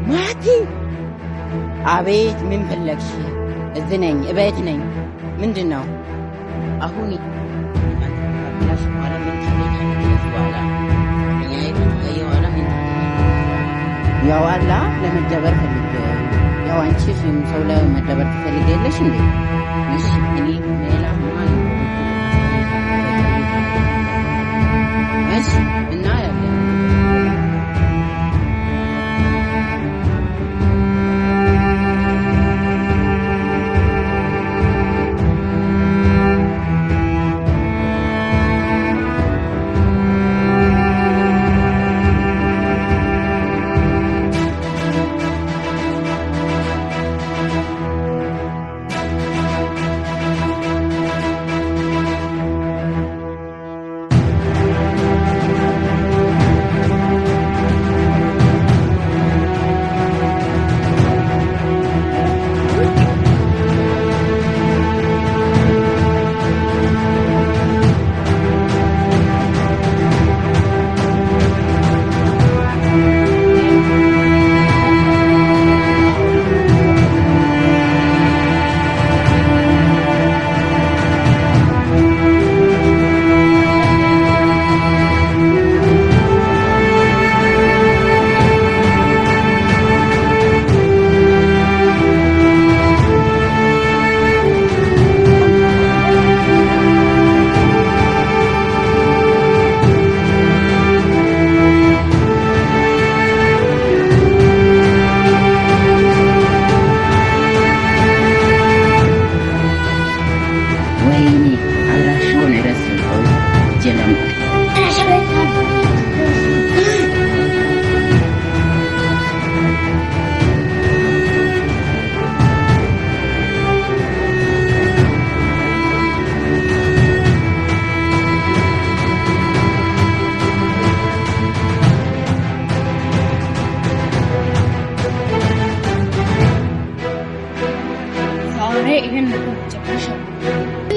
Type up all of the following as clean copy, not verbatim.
ማቲ አቤት ምን ፈለግሽ? እዚህ ነኝ እቤት ነኝ። ምንድን ነው አሁን አብላሽ ማለት ምን ታደርጊያለሽ? ያው አላ ለመደበር ፈልጌ ያው አንቺ ሰው ላይ መደበር ትፈልጊያለሽ እንዴ? እሺ እኔ ሌላ ማን እሺ እና ያለ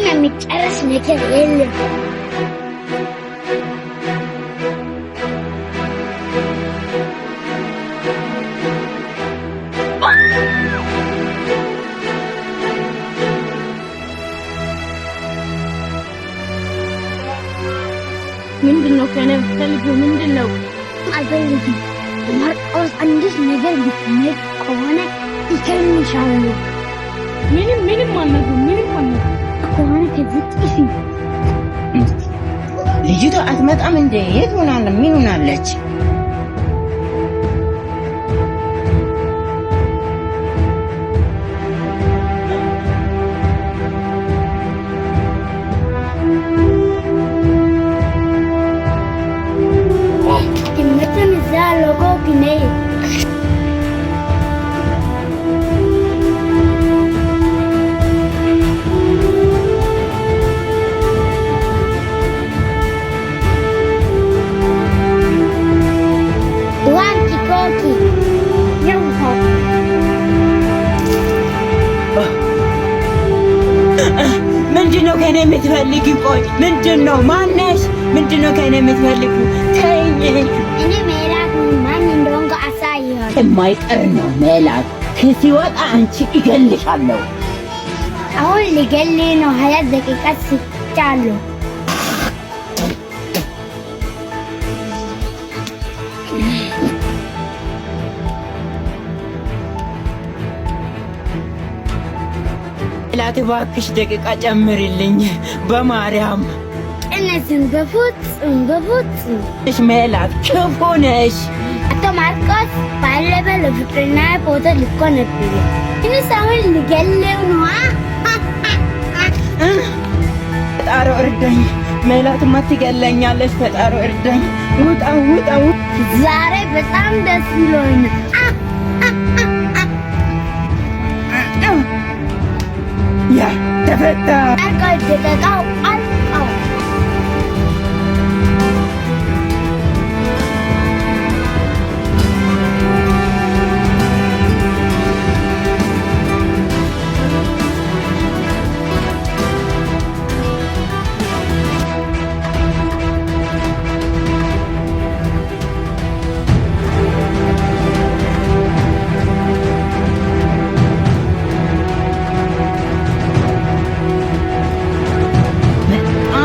የሚጨርስ ነገር የለም። ምንድነው ከኔ የምትፈልጊው? ምንድነው? አልፈልግም። ማርቆስ አንዲት ነገር ብትነግ ከሆነ ይከንሻሉ። ምንም አልነግርም ከሆነ ከዚህ ጥፊ። ልጅቷ አትመጣም እንዴ? የት ሆናለ? ምን ሆናለች? ምንድነው ከኔ የምትፈልጊው? ቆይ ምንድነው? ማነሽ? ምንድነው ከኔ የምትፈልጊው? ተይኝ። እኔ ሜላት ማን እንደሆንኩ አሳይሃለሁ። የማይቀር ነው ሜላት። ሲወጣ አንቺ እገልሻለሁ። አሁን ልገልህ ነው። 20 ደቂቃ ስጫለሁ። ሜላት እባክሽ ደቂቃ ጨምሪልኝ በማርያም። እነዚህን በፍጹም እሽ ሜላት ክፉ ነሽ። አቶ ማርቆስ ባለፈ ለፍቅርና ፎቶ ልኮ ነበር። እኔስ አሁን ልገለው ነው። ፈጣሪ እርዳኝ። ሜላትማ ትገለኛለች። ፈጣሪ እርዳኝ። ውጣ። ዛሬ በጣም ደስ ብሎኛል። ያ ተፈታ። ደቂቃው አልቀው።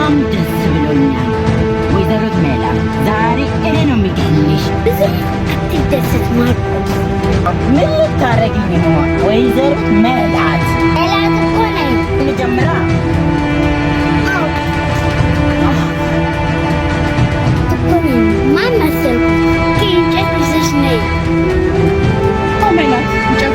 በጣም ደስ ብሎኛል። ወይዘሮት ሜላት ዛሬ እኔ ነው የሚገልሽ። ብዙም አትደሰት ማርቆስ። ምን ልታረጊኝ ነው ወይዘሮት ሜላት? ሜላት እኮ ነኝ። እንጀምራ። እኮ ነኝ። ማን መሰልኩ? ከእንጨት ይዘሽ ነይ። ሜላት እንጨት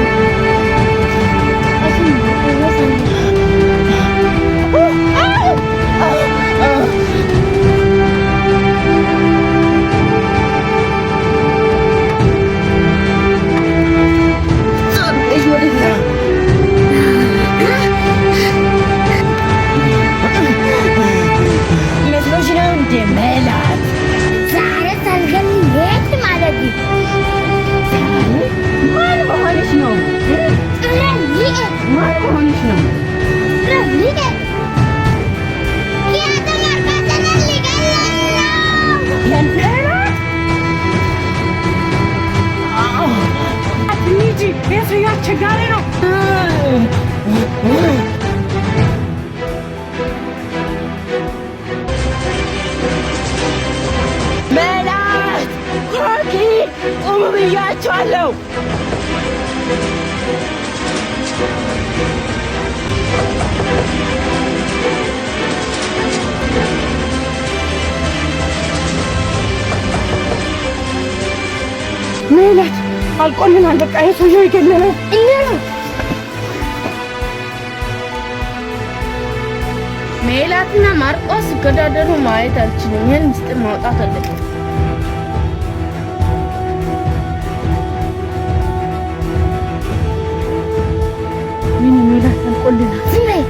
ሜላት ኮኪ ቁሙ ብያቸዋለሁ። ሜላት አልቆልናል። በቃ የሰውየው ይገለናል። ሜላትና ማርቆስ ሲገዳደሉ ማየት አልችልም። ይህን ምስጢር ማውጣት አለብን። ምን ሜላት አልቆልናል። ዝም በይ።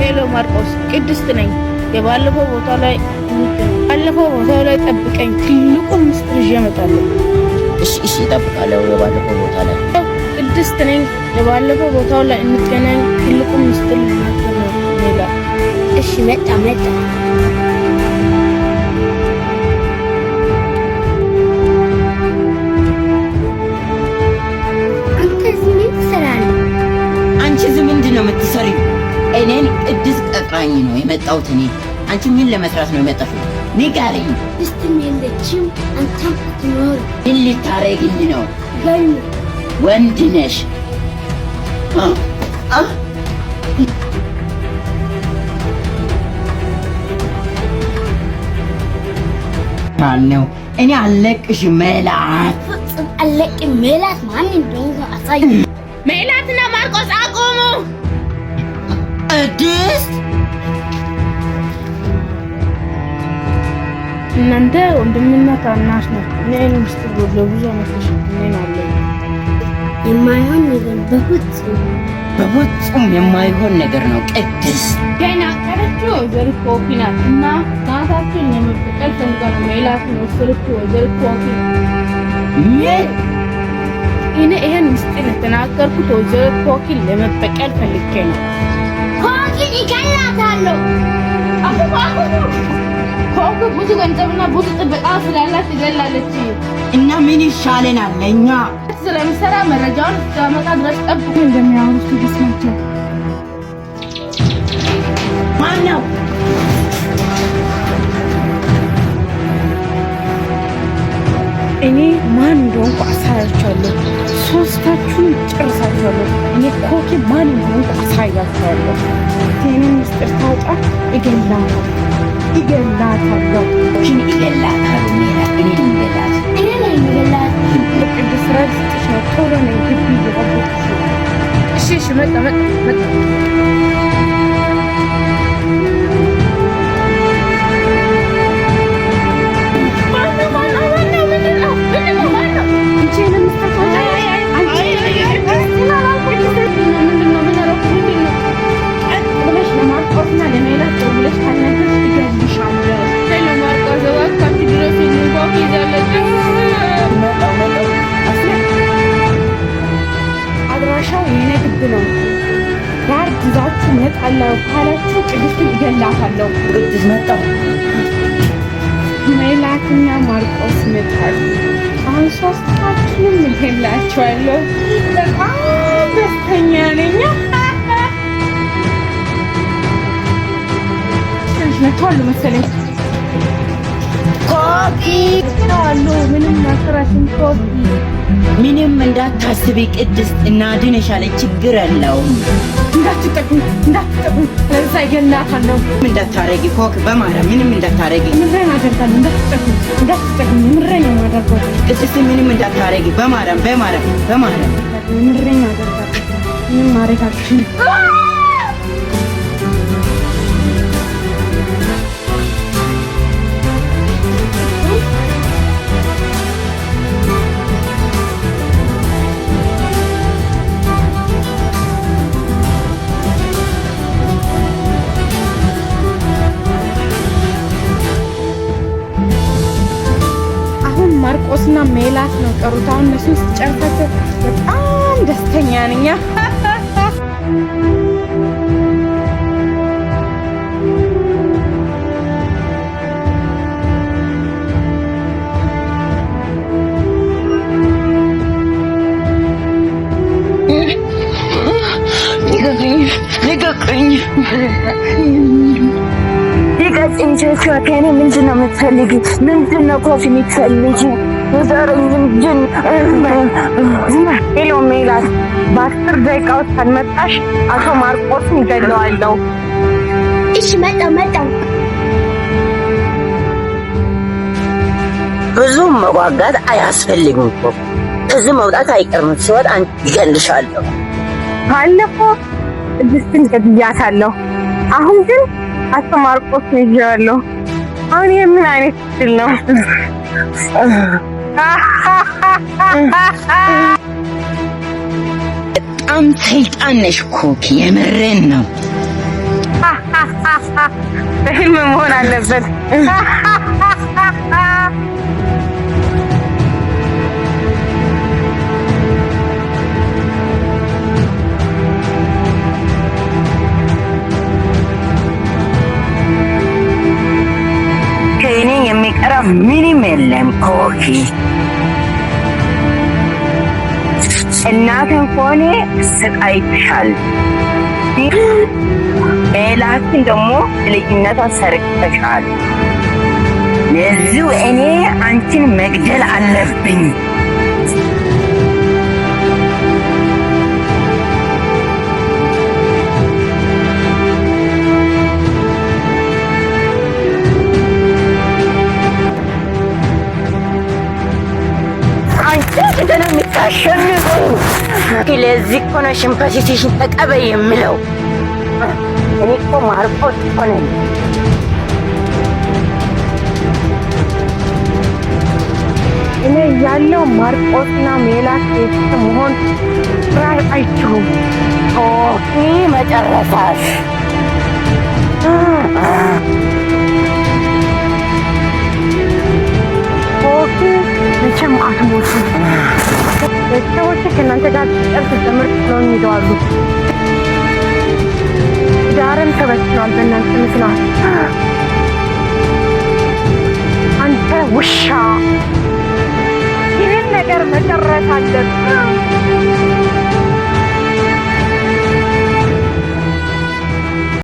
ሄሎ ማርቆስ፣ ቅድስት ነኝ። የባለፈው ቦታው ላይ ጠብቀኝ። ትልቁን ምስጢር ይዤ እመጣለሁ። እሺ እጠብቃለሁ። የባለፈው ቦታ ላይ ቅድስት ነኝ። የባለፈው ቦታው ላይ እንገናኝ። ትልቁን ምስጢር ልናገር ነው ሜላት። እሺ መጣ። አንተ እዚህ ምን ትሰራለህ? አንቺ እዚህ ምንድን ነው የምትሰሪው? እኔን ቅድስት ቀጥራኝ ነው የመጣሁት። እኔ አንቺ ምን ለመስራት ነው የመጣሽው? ንገሪኝ። ቅድስትም የለችም፣ አንተም አትኖርም። ምን ልታረጊኝ ነው? ገል ወንድ ነሽ። ማነው? እኔ አልለቅሽም ሜላት። ፍጹም አለቅም። ሜላት ማን እንደሆነ አሳይ። ሜላትና ማርቆስ አቆሙ። ቅድስት እናንተ ወንድምና ታናሽ ናችሁ። እኔ ምስጢር ለብዙ ዓመት ተሸክሜ ነው ያለሁት። የማይሆን ነገር በፍጹም የማይሆን ነገር ነው ቅድስት። ገና ቀረችው ወይዘሪት ኮኪ ናት እና እናታችን የመበቀል ፈልጋ ነው ሜላትን ወሰደችው ወይዘሪት ኮኪ። ምን? እኔ ይሄን ምስጢር የተናገርኩት ወይዘሪት ኮኪን ለመበቀል ፈልጌ ነው። ኮኪን ይገላታለሁ። ኮኪ ብዙ ገንዘብና ብዙ ጥበቃ ስላላት ትገላለች። እና ምን ይሻለናል ለእኛ? ስለምሰራ መረጃውን እስከመጣ ድረስ ጠብቁ። እንደሚያወሩት ትግስት ናቸው። ማነው? እኔ ማን እንደሆንኩ አሳያቸዋለሁ። ሶስታችሁን ጨርሳቸዋለሁ። እኔ ኮኪ ማን እንደሆንኩ አሳያቸዋለሁ። ይህንን ምስጢር ታውጣ እገላታለሁ። ግን ይገላታል። ሜላት እኔ ልንገላት። እኔ ነኝ የምገላት። ቅድስት ስራ ልስጥሽ ነው። ቶሎ ነኝ። ግቢ እየጠበቅሽ ነው። እሺ መጣ አድራሻው የኔ ግብ ነው። ጋርድ ይዛችሁ እመጣለሁ ካላችሁ ቅድስትን እገላታለሁ። ቅድስት መጣሁ። ሜላት ሜላትና ማርቆስ መጣሉ። አሁን ሶስታችንም እሄላችኋለሁ። በጣም ደስተኛ ነኝ። መጥቷል መሰለኝ። ኮኪ አሉ ምንም አስራሽን ኮኪ ምንም እንዳታስቢ ቅድስት እናድንሻለን። ችግር የለውም። እንዳትጠቁ ለዛ ይገላታለሁ። እንዳታረጊ ኮክ በማርያም ምንም እንዳታረጊ። ምንድነው አደርጋለሁ? እንዳትጠቁ ምንድነው የማደርገው? ቅድስት ምንም እንዳታረጊ በማርያም ምንድነው አደርጋለሁ? ምንም ማረጋችሁ ማርቆስና ሜላት ነው ቀሩት። አሁን እነሱን ስጨርሳቸው በጣም ደስተኛ ነኝ። ልቀቀኝ። ከእኔ ምንድን ነው የምትፈልጊው? ምንድን ነው ኮፊ የምትፈልጊው? ንገረኝ። ሄሎ ሜላት፣ በ10 ደቂቃ ውስጥ ካልመጣሽ አቶ ማርቆስን ይገለዋለሁ። እሺ መጣሁ። ብዙ መጓጋት አያስፈልግም እኮ ከዚህ መውጣት አይቀርም። ሲወጣ ይገልሻለሁ። ባለፈው ቅድስትን ገድያታለሁ። አሁን ግን አቶ ማርቆስ ነው ይዤዋለሁ። አሁን የምን አይነት ድል ነው? በጣም ሰይጣን ነሽ ኮኪ፣ የምሬን ነው። በፊልም መሆን አለበት። ከእኔ የሚቀራ ምንም የለም ኮኪ። እናትን ሆነ ስቃይትሻል። ሜላትን ደግሞ ልጅነቷን ሰርቀሻል። ለዚሁ እኔ አንቺን መግደል አለብኝ። ለዚህ እኮ ነው ሽንፈትሽን ተቀበይ የምለው። እኔ እኮ ማርቆስ እኮ ነኝ። እኔ ያለው ማርቆስና ሜላት ቤት መሆን አይችሉም። ይህ መጨረሻሽ መቼም አትሞቱም። ቤተሰቦች ከእናንተ ጋር ጨርስ ትምህርት ስለሆን ይሄዳሉ። ዳርም ተበትኗል በእናንተ ምክንያት። አንተ ውሻ፣ ይህን ነገር መጨረስ አለብህ።